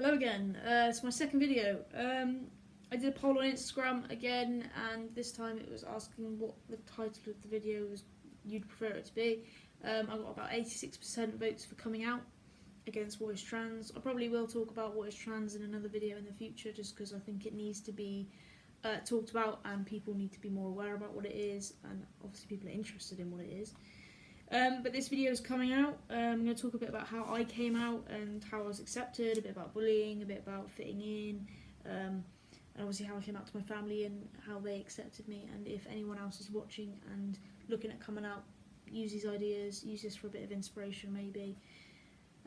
Hello again. It's my second video. I did a poll on Instagram again, and this time it was asking what the title of the video was you'd prefer it to be. I got about 86% votes for coming out against what is trans. I probably will talk about what is trans in another video in the future, just because I think it needs to be talked about and people need to be more aware about what it is, and obviously people are interested in what it is. But this video is coming out. I'm going to talk a bit about how I came out and how I was accepted, a bit about bullying, a bit about fitting in, and obviously how I came out to my family and how they accepted me. And if anyone else is watching and looking at coming out, use these ideas, use this for a bit of inspiration maybe.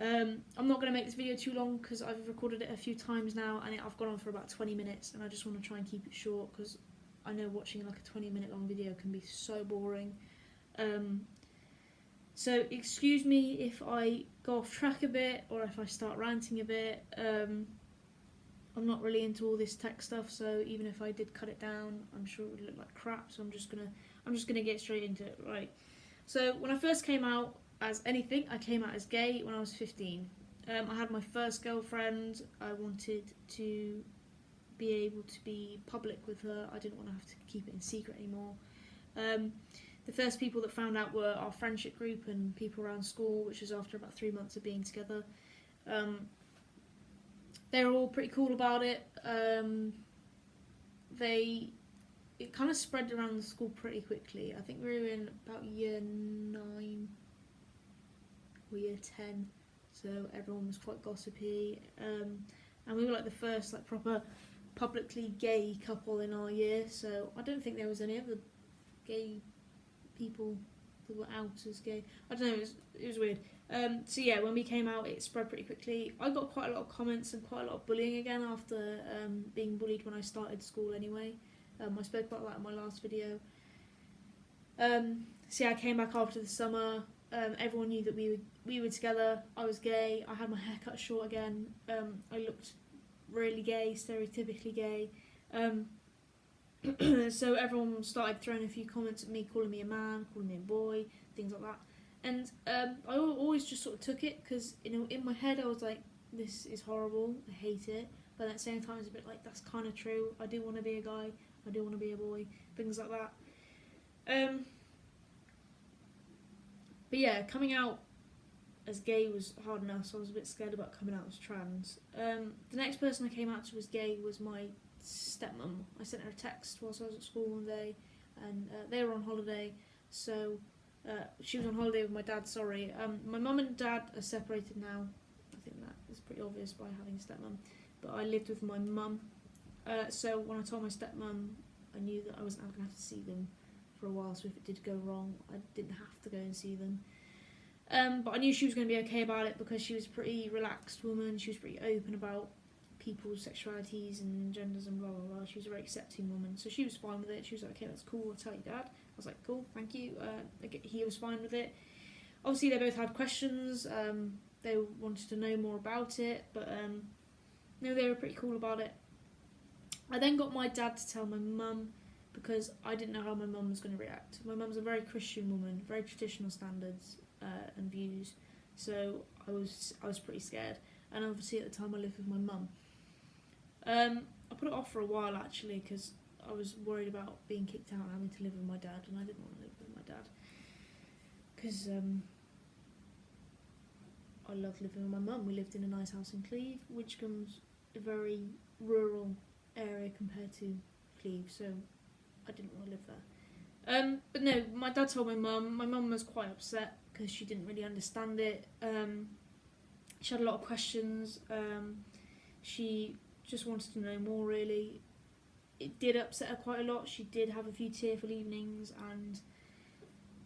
I'm not going to make this video too long because I've recorded it a few times now and I've gone on for about 20 minutes, and I just want to try and keep it short because I know watching like a 20-minute long video can be so boring. So excuse me if I go off track a bit or if I start ranting a bit. I'm not really into all this tech stuff, so even if I did cut it down, I'm sure it would look like crap. So I'm just gonna get straight into it. Right. So when I first came out as anything, I came out as gay when I was 15. I had my first girlfriend. I wanted to be able to be public with her. I didn't want to have to keep it in secret anymore. The first people that found out were our friendship group and people around school, which was after about 3 months of being together. They were all pretty cool about it. It kind of spread around the school pretty quickly. I think we were in about year 9 or year 10, so everyone was quite gossipy. And we were like the first like proper publicly gay couple in our year, so I don't think there was any other gay people that were out as gay. I don't know, it was weird. So yeah, when we came out, it spread pretty quickly. I got quite a lot of comments and quite a lot of bullying again after being bullied when I started school anyway. I spoke about that in my last video. So yeah, I came back after the summer. Everyone knew that we were together. I was gay. I had my hair cut short again. I looked really gay, stereotypically gay. So everyone started throwing a few comments at me, calling me a man, calling me a boy, things like that. And I always just sort of took it because, you know, in my head I was like, this is horrible, I hate it. But at the same time, it's a bit like, that's kind of true. I do want to be a guy, I do want to be a boy, things like that. But yeah, coming out as gay was hard enough, so I was a bit scared about coming out as trans. The next person I came out to as gay was my stepmom. I sent her a text whilst I was at school one day, and they were on holiday, so she was on holiday with my dad, sorry. My mum and dad are separated now. I think that is pretty obvious by having a stepmom, but I lived with my mum, so when I told my stepmom, I knew that I wasn't going to have to see them for a while, so if it did go wrong, I didn't have to go and see them. But I knew she was going to be okay about it because she was a pretty relaxed woman. She was pretty open about people's sexualities and genders and blah blah blah. She was a very accepting woman, so she was fine with it. She was like, okay, that's cool, I'll tell your dad. I was like, cool, thank you. He was fine with it. Obviously they both had questions. They wanted to know more about it, but no, they were pretty cool about it. I then got my dad to tell my mum because I didn't know how my mum was going to react. My mum's a very Christian woman, very traditional standards and views, so I was pretty scared. And obviously at the time I lived with my mum. I put it off for a while actually because I was worried about being kicked out and having to live with my dad, and I didn't want to live with my dad because I loved living with my mum. We lived in a nice house in Cleve, which comes a very rural area compared to Cleve, so I didn't want to live there. But no, my dad told my mum. My mum was quite upset because she didn't really understand it. She had a lot of questions. She just wanted to know more, really. It did upset her quite a lot. She did have a few tearful evenings and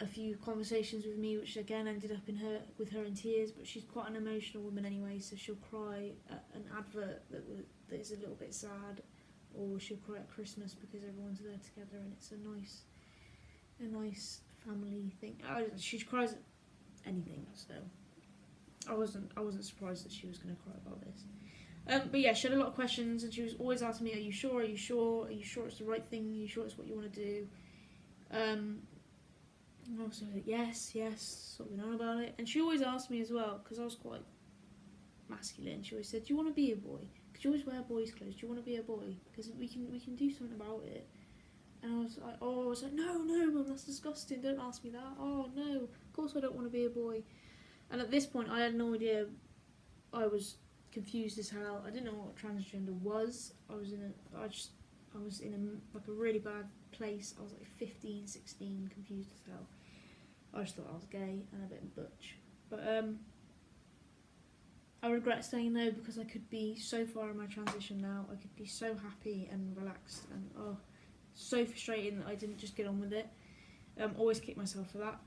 a few conversations with me, which again ended up with her in tears. But she's quite an emotional woman anyway, so she'll cry at an advert that is a little bit sad, or she'll cry at Christmas because everyone's there together and it's a nice family thing. She cries at anything, so I wasn't surprised that she was going to cry about this. But yeah, she had a lot of questions, and she was always asking me, "Are you sure? Are you sure? Are you sure it's the right thing? Are you sure it's what you want to do?" And I was like, yes, sort of on about it. And she always asked me as well, because I was quite masculine. She always said, "Do you want to be a boy? Because you always wear boys' clothes. Do you want to be a boy? Because we can do something about it." And I was like, "No, Mum, that's disgusting. Don't ask me that. Oh no, of course I don't want to be a boy." And at this point, I had no idea. I was confused as hell. I didn't know what transgender was. I was in a really bad place. I was like 15, 16, confused as hell. I just thought I was gay and a bit butch. But I regret saying no, because I could be so far in my transition now. I could be so happy and relaxed, and so frustrating that I didn't just get on with it. Always kick myself for that.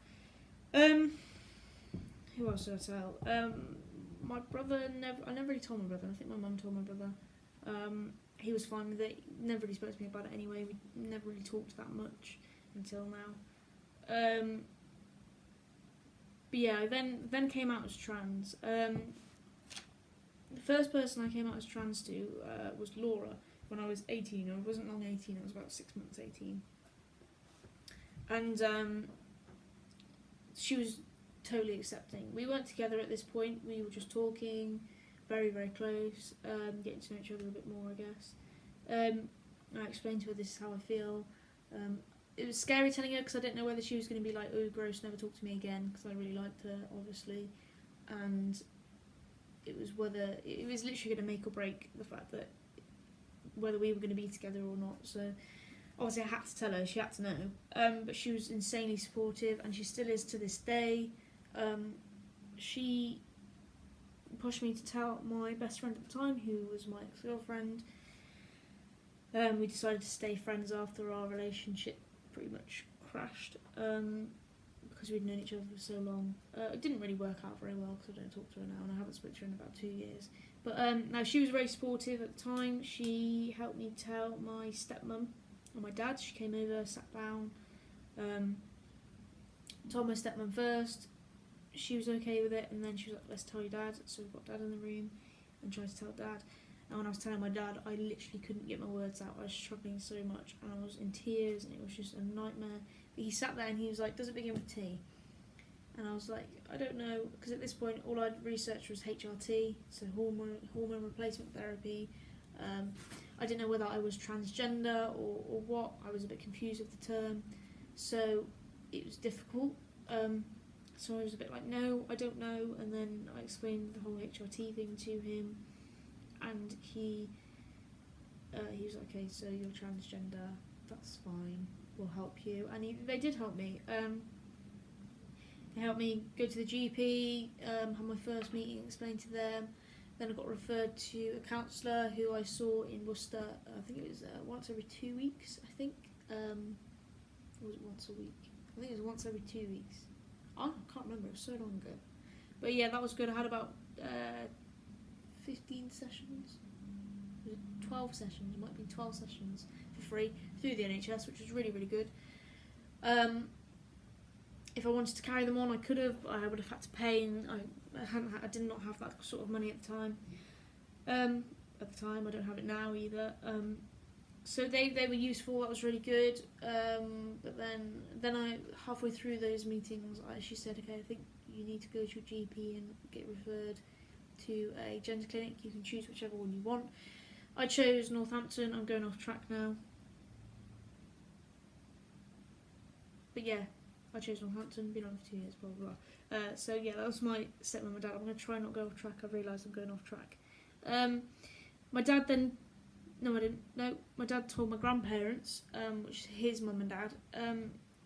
Who else did I tell? My brother, I never really told my brother. I think my mum told my brother. He was fine with it. He never really spoke to me about it anyway. We never really talked that much until now. But yeah, I then came out as trans. The first person I came out as trans to was Laura when I was 18. I wasn't long 18, I was about 6 months 18. And she was totally accepting. We weren't together at this point, we were just talking, very, very close, getting to know each other a bit more, I guess. I explained to her, this is how I feel. It was scary telling her, because I didn't know whether she was going to be like, "Oh, gross, never talk to me again," because I really liked her, obviously. And it was literally going to make or break the fact that whether we were going to be together or not. So obviously I had to tell her, she had to know. But she was insanely supportive, and she still is to this day. She pushed me to tell my best friend at the time, who was my ex-girlfriend. We decided to stay friends after our relationship pretty much crashed, because we'd known each other for so long. It didn't really work out very well, because I don't talk to her now, and I haven't spoken to her in about 2 years. But no, she was very supportive at the time. She helped me tell my stepmum and my dad. She came over, sat down, told my stepmum first. She was okay with it, and then she was like, "Let's tell your dad." So we got dad in the room and tried to tell dad. And when I was telling my dad, I literally couldn't get my words out. I was struggling so much, and I was in tears, and it was just a nightmare. But he sat there and he was like, "Does it begin with T?" And I was like, "I don't know," because at this point all I'd researched was HRT, so hormone replacement therapy. I didn't know whether I was transgender or what. I was a bit confused with the term, so it was difficult. So I was a bit like, "No, I don't know." And then I explained the whole HRT thing to him, and he was like, "Okay, so you're transgender, that's fine, we'll help you." And they did help me. They helped me go to the GP, have my first meeting, explain to them. Then I got referred to a counsellor who I saw in Worcester. I think it was once every 2 weeks, I think. Or was it once a week? I think it was once every 2 weeks. I can't remember, it was so long ago. But yeah, that was good. I had about 15 sessions. It was 12 sessions, it might be 12 sessions for free through the NHS, which was really, really good. If I wanted to carry them on, I could have, but I would have had to pay, and I did not have that sort of money at the time. I don't have it now either. So they were useful, that was really good. But then I, halfway through those meetings, she said, "Okay, I think you need to go to your GP and get referred to a gender clinic. You can choose whichever one you want." I chose Northampton. I'm going off track now. But yeah, I chose Northampton, been on for 2 years, blah blah blah. So yeah, that was my stepmom and my dad. I'm going to try and not go off track. I've realised I'm going off track. My dad then, no I didn't, no, my dad told my grandparents, which is his mum and dad,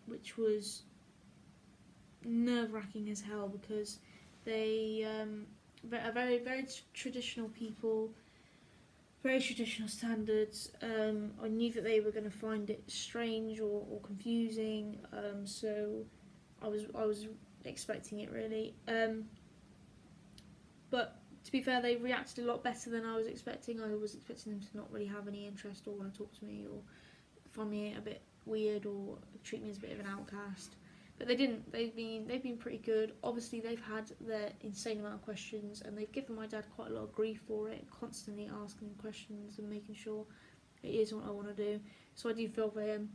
which was nerve-wracking as hell, because they are very, very traditional people, very traditional standards. I knew that they were going to find it strange or confusing, so I was expecting it really. But to be fair, they reacted a lot better than I was expecting. I was expecting them to not really have any interest or want to talk to me or find me a bit weird or treat me as a bit of an outcast. But they didn't. They've been pretty good. Obviously, they've had their insane amount of questions, and they've given my dad quite a lot of grief for it, constantly asking questions and making sure it is what I want to do. So I do feel for him.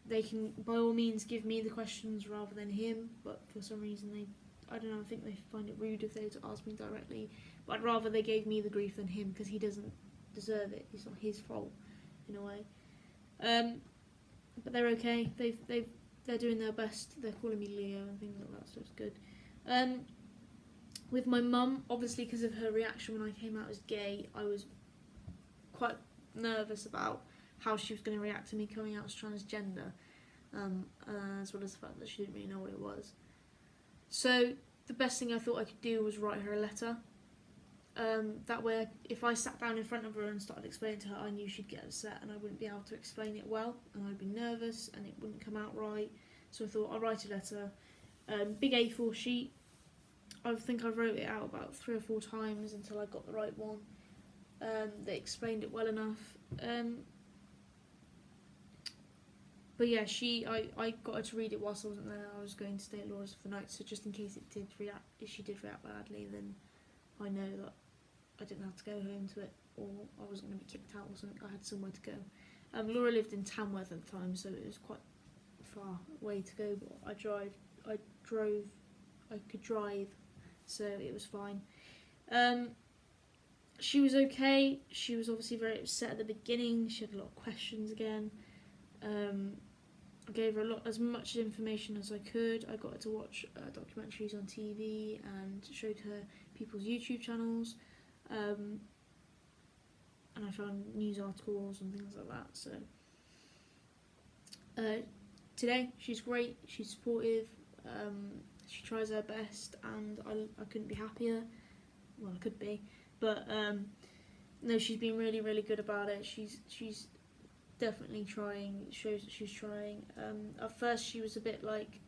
They can, by all means, give me the questions rather than him, but for some reason I don't know, I think they find it rude if they were to ask me directly, but I'd rather they gave me the grief than him, because he doesn't deserve it. It's not his fault in a way. But they're okay. They're doing their best. They're calling me Leo and things like that, so it's good. With my mum, obviously because of her reaction when I came out as gay, I was quite nervous about how she was going to react to me coming out as transgender, as well as the fact that she didn't really know what it was. So the best thing I thought I could do was write her a letter. That way, if I sat down in front of her and started explaining to her, I knew she'd get upset and I wouldn't be able to explain it well, and I'd be nervous and it wouldn't come out right. So I thought I'll write a letter. Big A4 sheet. I think I wrote it out about 3 or 4 times until I got the right one. They explained it well enough. But yeah, I got her to read it whilst I wasn't there. I was going to stay at Laura's for the night, so just in case if she did react badly, then I know that I didn't have to go home to it, or I wasn't going to be kicked out or something. I had somewhere to go. Laura lived in Tamworth at the time, so it was quite far away to go, but I could drive, so it was fine. She was okay. She was obviously very upset at the beginning. She had a lot of questions again. I gave her as much information as I could. I got her to watch documentaries on TV and showed her people's YouTube channels, and I found news articles and things like that. So today she's great. She's supportive. She tries her best, and I couldn't be happier. Well, I could be, but no, she's been really, really good about it. She's definitely trying. It shows that she's trying. At first, she was a bit like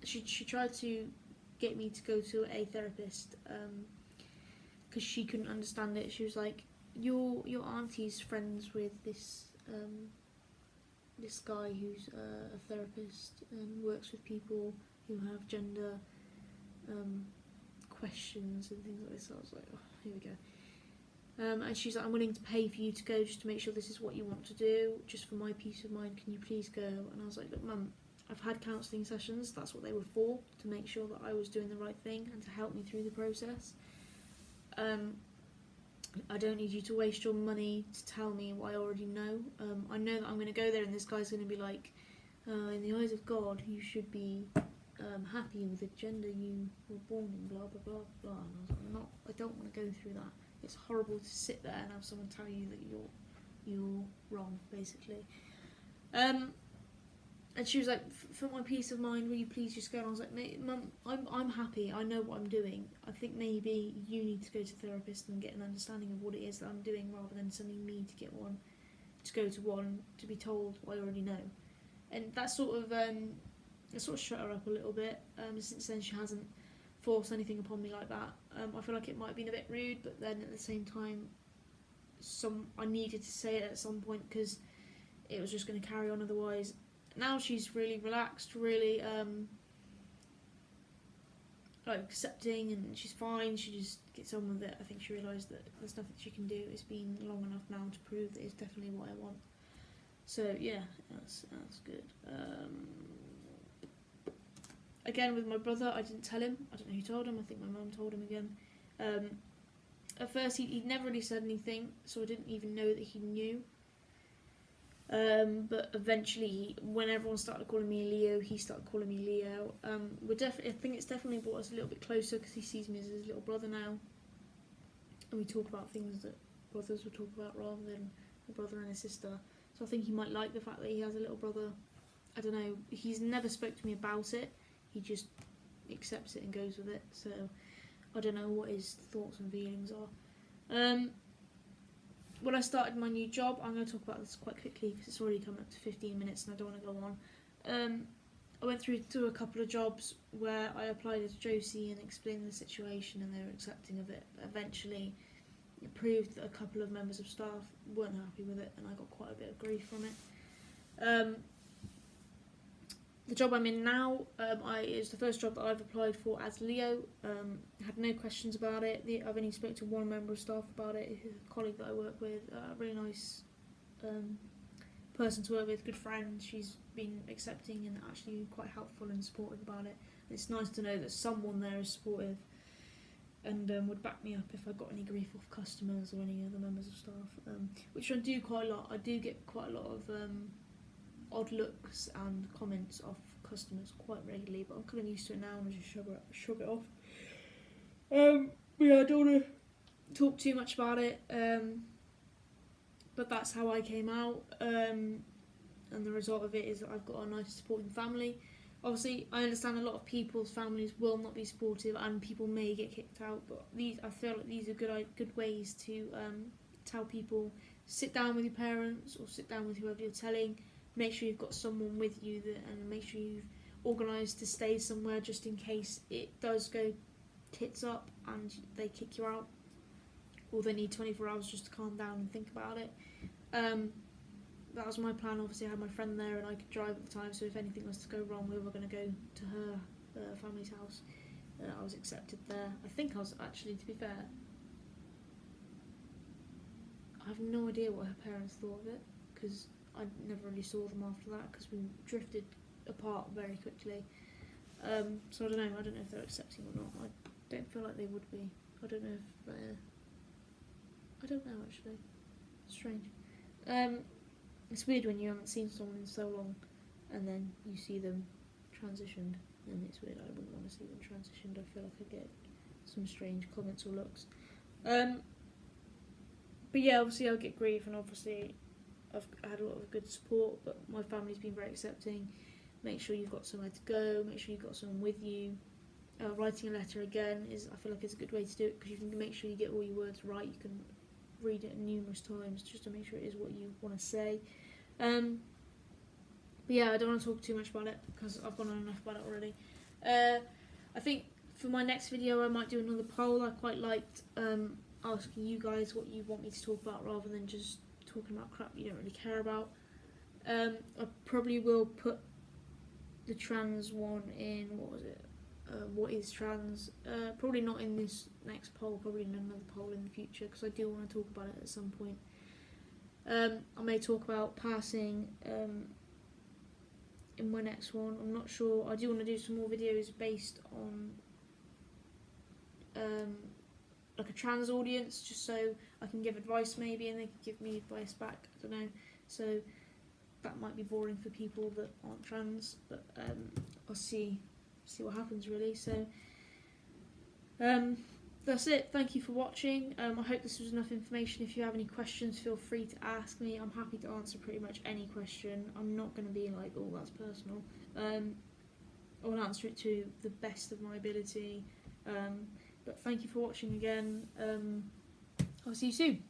she tried to get me to go to a therapist because she couldn't understand it. She was like, "Your auntie's friends with this guy who's a therapist and works with people who have gender questions and things like this." So I was like, oh, here we go. And she's like, "I'm willing to pay for you to go just to make sure this is what you want to do, just for my peace of mind. Can you please go?" And I was like, "Look, Mum, I've had counselling sessions. That's what they were for, to make sure that I was doing the right thing and to help me through the process. I don't need you to waste your money to tell me what I already know. I know that I'm going to go there and this guy's going to be like, in the eyes of God, you should be happy with the gender you were born in, blah, blah, blah, blah." And I was like, I don't want to go through that. It's horrible to sit there and have someone tell you that you're wrong, basically. And she was like, "For my peace of mind, will you please just go?" And I was like, "Mum, I'm happy. I know what I'm doing. I think maybe you need to go to a therapist and get an understanding of what it is that I'm doing, rather than sending me to get one, to go to one, to be told what I already know." And that sort of shut her up a little bit. Since then, she hasn't forced anything upon me like that. I feel like it might have been a bit rude, but then at the same time, I needed to say it at some point because it was just going to carry on otherwise. Now she's really relaxed, really like accepting, and she's fine. She just gets on with it. I think she realised that there's nothing she can do. It's been long enough now to prove that it's definitely what I want. So yeah, that's good. Again, with my brother, I didn't tell him. I don't know who told him. I think my mum told him again. At first, he'd never really said anything, so I didn't even know that he knew. But eventually, when everyone started calling me Leo, he started calling me Leo. I think it's definitely brought us a little bit closer because he sees me as his little brother now, and we talk about things that brothers would talk about rather than a brother and a sister. So I think he might like the fact that he has a little brother. I don't know. He's never spoke to me about it. He just accepts it and goes with it. So I don't know what his thoughts and feelings are. When I started my new job, I'm going to talk about this quite quickly because it's already come up to 15 minutes and I don't want to go on. I went through to a couple of jobs where I applied as Josie and explained the situation, and they were accepting of it. But eventually, it proved that a couple of members of staff weren't happy with it, and I got quite a bit of grief from it. The job I'm in now is the first job that I've applied for as Leo. I had no questions about it. I've only spoken to one member of staff about it, a colleague that I work with, a really nice person to work with, good friend. She's been accepting and actually quite helpful and supportive about it. It's nice to know that someone there is supportive and would back me up if I got any grief off customers or any other members of staff, which I do quite a lot. I do get quite a lot of odd looks and comments off customers quite regularly, but I'm kind of used to it now and I just shrug it off. Yeah, I don't want to talk too much about it, but that's how I came out, and the result of it is that I've got a nice supporting family. Obviously, I understand a lot of people's families will not be supportive and people may get kicked out, but I feel like these are good ways to tell people, sit down with your parents or sit down with whoever you're telling, make sure you've got someone with you and make sure you've organised to stay somewhere just in case it does go tits up and they kick you out, or they need 24 hours just to calm down and think about it. That was my plan. Obviously I had my friend there and I could drive at the time, so if anything was to go wrong we were going to go to her family's house. I was accepted there. I think I was actually, to be fair, I have no idea what her parents thought of it, because I never really saw them after that because we drifted apart very quickly. So I don't know if they're accepting or not. I don't feel like they would be. I don't know if I don't know actually. It's strange. It's weird when you haven't seen someone in so long and then you see them transitioned, and it's weird. I wouldn't want to see them transitioned. I feel like I get some strange comments or looks. But yeah, obviously I'll get grief, and obviously I've had a lot of good support, but my family's been very accepting. Make sure you've got somewhere to go, make sure you've got someone with you. Writing a letter again I feel like it's a good way to do it, because you can make sure you get all your words right. You can read it numerous times just to make sure it is what you want to say. But yeah, I don't want to talk too much about it because I've gone on enough about it already. I think for my next video I might do another poll. I quite liked asking you guys what you want me to talk about rather than just talking about crap you don't really care about. I probably will put the trans one in, what is trans? Probably not in this next poll, probably in another poll in the future, because I do want to talk about it at some point. I may talk about passing in my next one. I'm not sure. I do want to do some more videos based on like a trans audience, just so I can give advice maybe and they can give me advice back. I don't know. So that might be boring for people that aren't trans, but I'll see what happens really. So that's it. Thank you for watching. I hope this was enough information. If you have any questions, feel free to ask me. I'm happy to answer pretty much any question. I'm not going to be like, oh, that's personal. I will answer it to the best of my ability. But thank you for watching again. I'll see you soon.